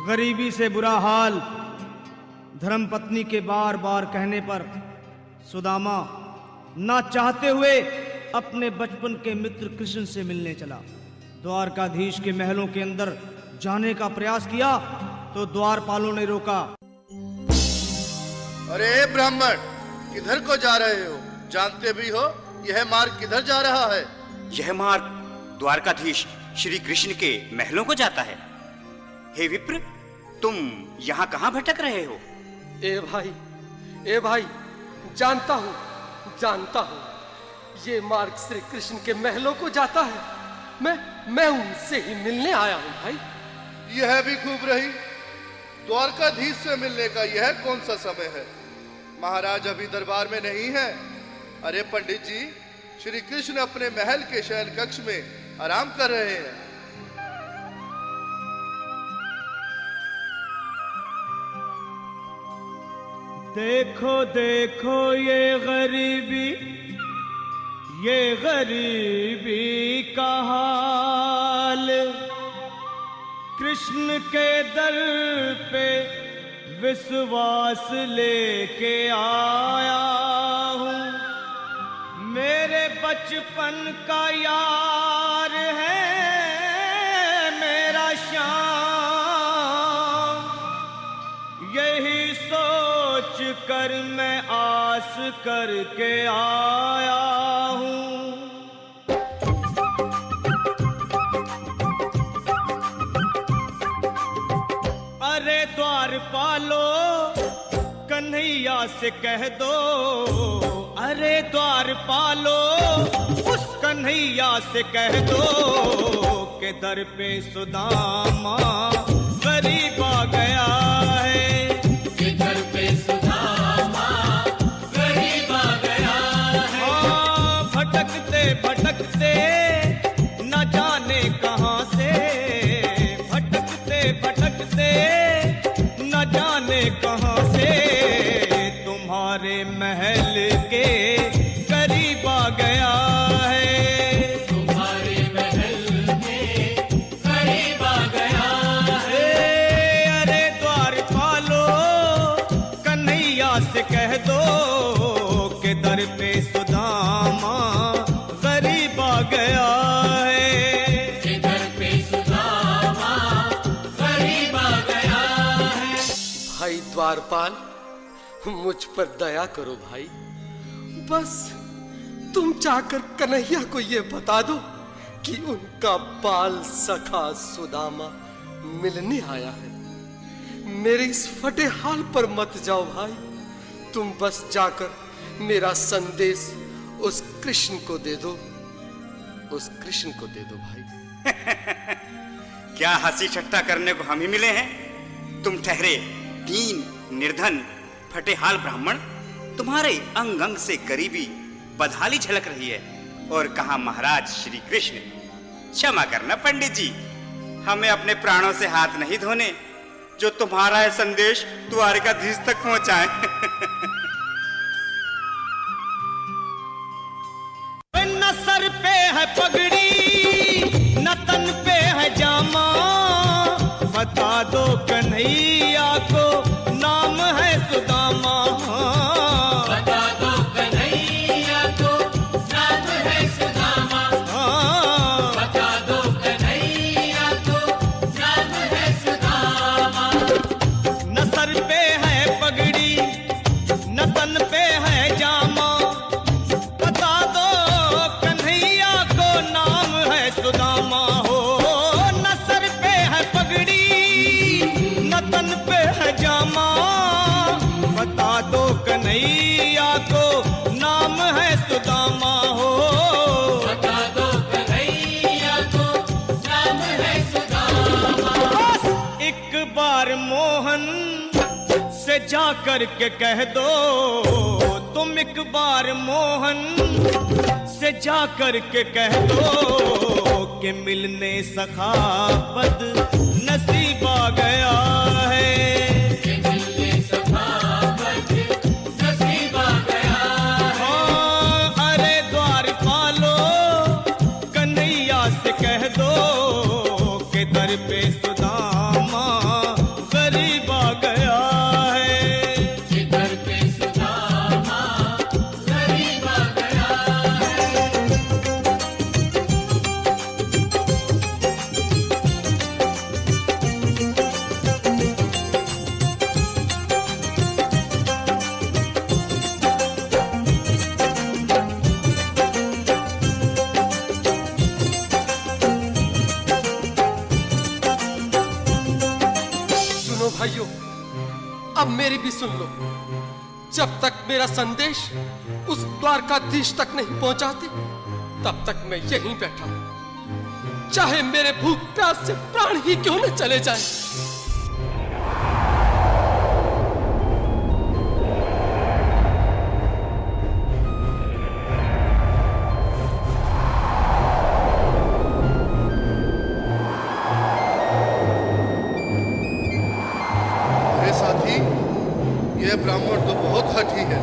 गरीबी से बुरा हाल धर्मपत्नी के बार बार कहने पर सुदामा ना चाहते हुए अपने बचपन के मित्र कृष्ण से मिलने चला। द्वारकाधीश के महलों के अंदर जाने का प्रयास किया तो द्वारपालों ने रोका। अरे ब्राह्मण, किधर को जा रहे हो? जानते भी हो यह मार्ग किधर जा रहा है? यह मार्ग द्वारकाधीश श्री कृष्ण के महलों को जाता है। हे विप्र, तुम यहाँ कहाँ भटक रहे हो? ए भाई, जानता हूँ ये मार्ग श्री कृष्ण के महलों को जाता है। मैं उनसे ही मिलने आया हूँ भाई। यह भी खूब रही। द्वारकाधीश से मिलने का यह कौन सा समय है? महाराज अभी दरबार में नहीं है। अरे पंडित जी, श्री कृष्ण अपने महल के शयन कक्ष में आराम कर रहे हैं। देखो देखो ये गरीबी का हाल, कृष्ण के दर पे विश्वास लेके आया हूँ। मेरे बचपन का यार है मेरा श्याम, यही सोच कर मैं आस करके आया हूँ। अरे द्वारपालो, कन्हैया से कह दो, अरे द्वारपालो, उस कन्हैया से कह दो के दर पे सुदामा गरीब आ गया है। के दर पे सुदामा गरीब आ गया है। हाँ, भटकते भटकते न जाने कहाँ से, भटकते भटकते न जाने कहाँ से तुम्हारे महल के करीब आ गया है। तुम्हारे महल में करीब आ गया है। अरे द्वारपालो, कन्हैया से कह दो के दर पे सुदामा गरीब आ गया है। के दर पे सुदामा गरीब आ गया है। भाई द्वारपाल, मुझ पर दया करो भाई। बस तुम चाहकर कन्हैया को ये बता दो कि उनका बाल सखा सुदामा मिलने आया है। मेरे इस फटे हाल पर मत जाओ भाई। तुम बस जाकर मेरा संदेश उस कृष्ण को दे दो, उस कृष्ण को दे दो भाई। क्या हंसी ठट्टा करने को हम ही मिले हैं? तुम ठहरे दीन निर्धन फटेहाल ब्राह्मण, तुम्हारे अंग अंग से गरीबी बदहाली झलक रही है। और कहा महाराज श्री कृष्ण। क्षमा करना पंडित जी, हमें अपने प्राणों से हाथ नहीं धोने जो तुम्हारा यह संदेश द्वारकाधीश तक पहुंचाए। न सर पे है पगड़ी, न तन पे है जामा, बता दो कन्हैया को नाम है सुदामा। बता दो कन्हैया को नाम है सुदामा। बता दो कन्हैया को नाम है सुदामा। न सर पे है पगड़ी, न तन पे है जामा, बता दो कन्हैया को नाम है सुदामा। हो न सर पे है पगड़ी, न तन पे है जामा, बता दो कन्हैया को नाम है सुदामा। हो बता दो कन्हैया को नाम है सुदामा। बस एक बार मोहन से जा कर के कह दो, तुम एक बार मोहन से जा कर के कह दो कि मिलने सखा बद नसीब आ गया है। के मिलने सखा बद नसीब आ गया है। हाँ, अरे द्वारपालो, कन्हैया से कह दो के दर पे सुदामा अब मेरी भी सुन लो। जब तक मेरा संदेश उस द्वारकाधीश तक नहीं पहुंचाती, तब तक मैं यहीं बैठा हूं, चाहे मेरे भूख प्यास से प्राण ही क्यों न चले जाए। अरे साथी, यह ब्राह्मण तो बहुत हठी है।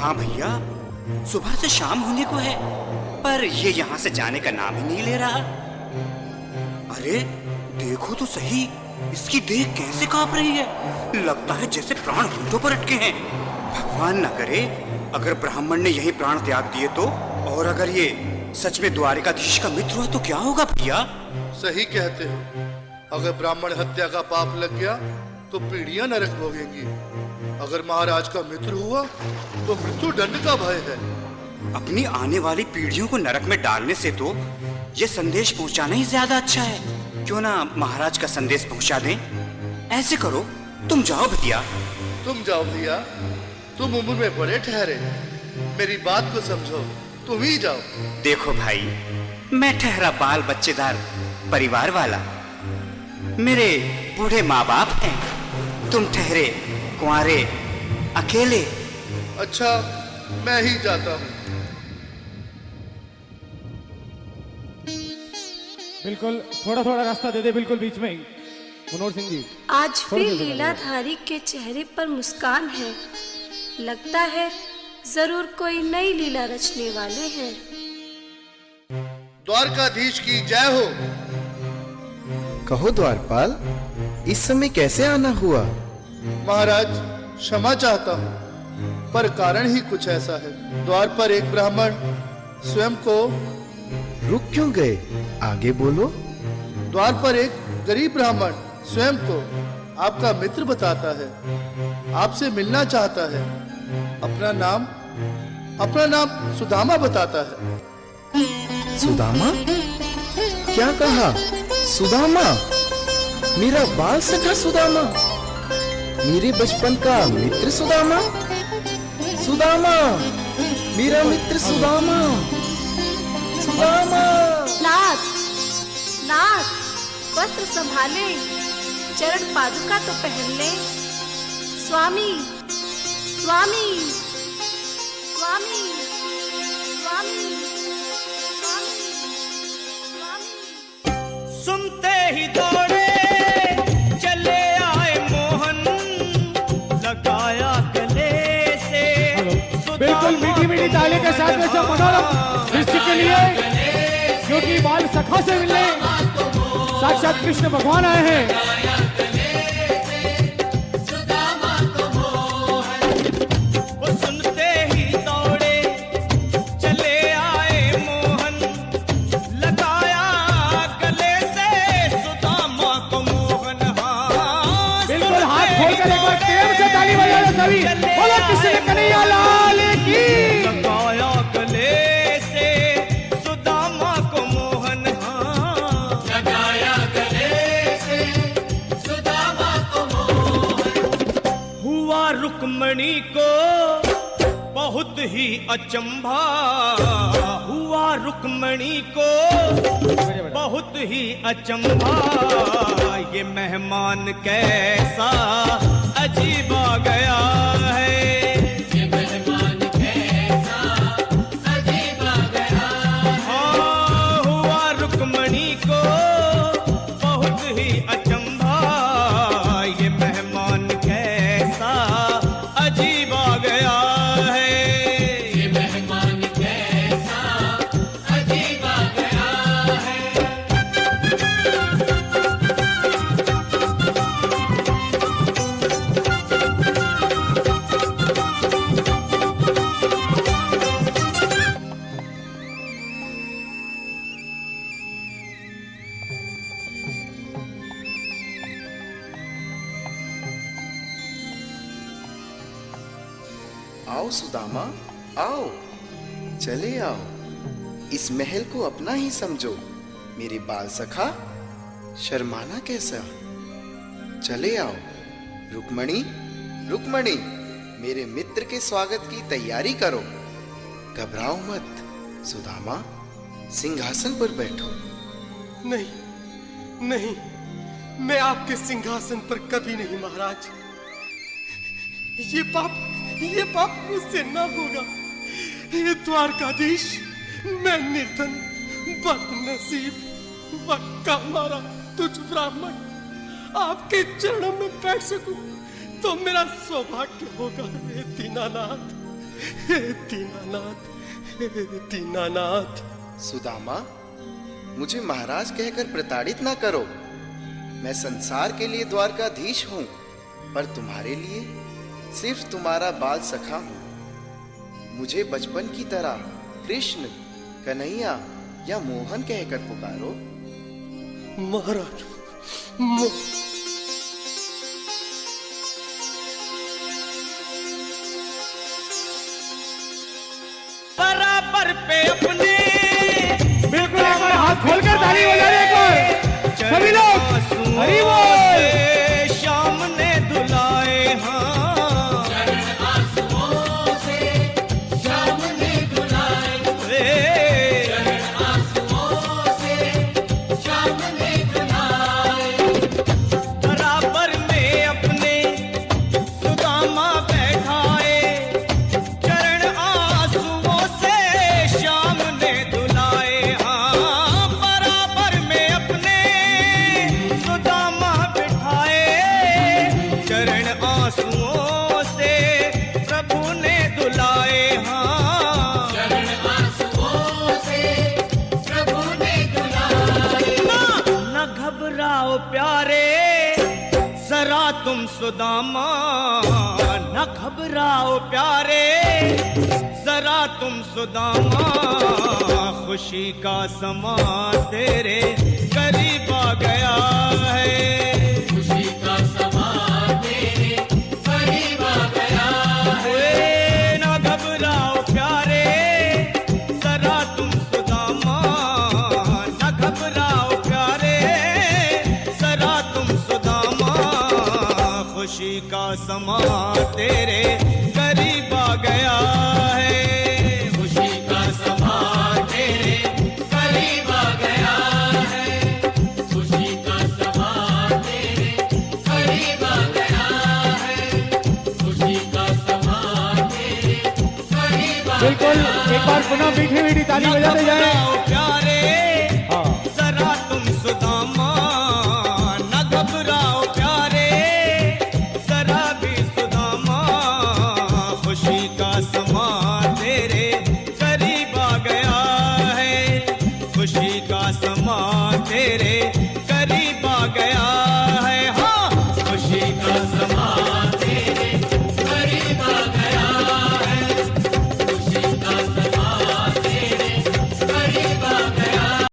हाँ भैया, सुबह से शाम होने को है, पर ये यहाँ से जाने का नाम ही नहीं ले रहा। अरे देखो तो सही, इसकी देह कैसे कांप रही है। लगता है जैसे प्राण होठों पर अटके हैं। भगवान न करे अगर ब्राह्मण ने यही प्राण त्याग दिए तो, और अगर ये सच में द्वारिकाधीश का मित्र हुआ तो क्या होगा भैया? सही कहते हो। अगर ब्राह्मण हत्या का पाप लग गया तो पीढ़ियां नरक भोगेंगी। अगर महाराज का मित्र हुआ तो मृत्यु दंड का भय है। अपनी आने वाली पीढ़ियों को नरक में डालने से तो ये संदेश पहुंचाना ही ज्यादा अच्छा है। क्यों ना महाराज का संदेश पहुंचा दें? ऐसे करो, तुम जाओ भैया। तुम जाओ भैया, तुम उम्र में बड़े ठहरे, मेरी बात को समझो, तुम ही जाओ। देखो भाई, मैं ठहरा बाल बच्चेदार परिवार वाला, मेरे बूढ़े माँ बाप हैं, तुम ठहरे कुंवारे अकेले। अच्छा, मैं ही जाता हूँ। बिल्कुल, थोड़ा थोड़ा रास्ता दे दे, बिल्कुल बीच में ही। मनोहर सिंह जी, आज फिर लीलाधारी के चेहरे पर मुस्कान है। लगता है जरूर कोई नई लीला रचने वाले हैं। द्वारकाधीश की जय हो। कहो द्वारपाल, इस समय कैसे आना हुआ? महाराज, क्षमा चाहता हूँ, पर कारण ही कुछ ऐसा है। द्वार पर एक ब्राह्मण स्वयं को रुक क्यों गए? आगे बोलो। द्वार पर एक गरीब ब्राह्मण स्वयं को आपका मित्र बताता है, आपसे मिलना चाहता है। अपना नाम सुदामा बताता है। सुदामा? क्या कहा? सुदामा? मेरा बाल सखा सुदामा? मेरे बचपन का मित्र सुदामा? सुदामा, मेरा मित्र सुदामा। सुदामा। नाथ, नाथ, वस्त्र संभाले, चरण पादुका तो पहन ले। स्वामी, स्वामी, स्वामी, स्वामी, स्वामी, स्वामी। सुनते ही दौड़े चले आए मोहन, लगाया गले से बिल्कुल मीठी मीठी ताली के साथ में सब मनोरम दृश्य के लिए, क्योंकि बाल सखा से मिलने साक्षात कृष्ण भगवान आए हैं। वो सुनते ही दौड़े चले आए मोहन, लगाया गले से सुदामा को मोहन। हाँ, बिल्कुल, हाथ खोलकर एक बार प्रेम से ताली बजा लो सभी। बोलो कृष्ण कन्हैया लाल की। लगाया गले से सुदामा को मोहन। हाँ, लगाया गले से सुदामा को मोहन। हुआ रुक्मणी को बहुत ही अचंभा, हुआ रुक्मणी को बहुत ही अचंभा। ये मेहमान कैसा अजीब आ गया है। ये मेहमान कैसा अजीब आ गया है। हाँ, हुआ रुक्मणी को बहुत ही अचंभा। ये मेहमान कैसा अजीब आ गया है। ये मेहमान कैसा अजीब आ गया है। आओ सुदामा, आओ, चले आओ। इस महल को अपना ही समझो। मेरे बाल सखा, शर्माना कैसा? चले आओ, रुक्मणी, रुक्मणी, मेरे मित्र के स्वागत की तैयारी करो। घबराओ मत। सुदामा, सिंहासन पर बैठो। नहीं नहीं, मैं आपके सिंहासन पर कभी नहीं महाराज। ये पाप मुझसे ना होगा। हे द्वारकाधीश, मैं निर्धन, बदनसीब, वक्का मारा तुझ ब्राह्मण आपके चरणों में बैठ सकूं तो मेरा सौभाग्य होगा। हे दीनानाथ, हे दीनानाथ, हे दीनानाथ। सुदामा, मुझे महाराज कहकर प्रताड़ित ना करो। मैं संसार के लिए द्वारकाधीश हूं, पर तुम्हारे लिए सिर्फ तुम्हारा बाल सखा हूं। मुझे बचपन की तरह कृष्ण, कन्हैया या मोहन कहकर पुकारो। महाराज, बराबर पे अपने बिल्कुल एक बार हाथ खोलकर ताली बजाने एक बार सभी लोग। हरि बोल। श्याम ने दुलाए हाँ, आंसुओं से श्याम ने दुलाए, आंसुओं से श्याम ने दुलाए। बराबर में अपने सुदामा बैठाए, चरण आंसुओं से श्याम ने दुलाए हाँ। बराबर में अपने सुदामा बिठाए, चरण आंसुओं से प्रभु ने दुलाए हाँ। चरण आंसुओं से प्रभु ने दुलाए। न घबराओ प्यारे जरा तुम सुदामा, न घबराओ प्यारे जरा तुम सुदामा। खुशी का समा तेरे करीब आ गया है, खुशी का समा तेरे करीब आ गया है। न घबराओ प्यारे जरा तुम सुदामा, न घबराओ प्यारे जरा तुम सुदामा। खुशी का समा तेरे करीब आ गया है, खुशी का समा तेरे करीब आ गया है। खुशी का समा तेरे करीब आ गया है। खुशी का समा तेरे करीब आ बिल्कुल एक बार पुनः मीठी मीठी ताली न बजाते जाए। घबराओ प्यारे हाँ। जरा तुम सुदामा, न घबराओ प्यारे जरा भी सुदामा। खुशी का समा तेरे करीब आ गया है, खुशी का समा तेरे करीब आ गया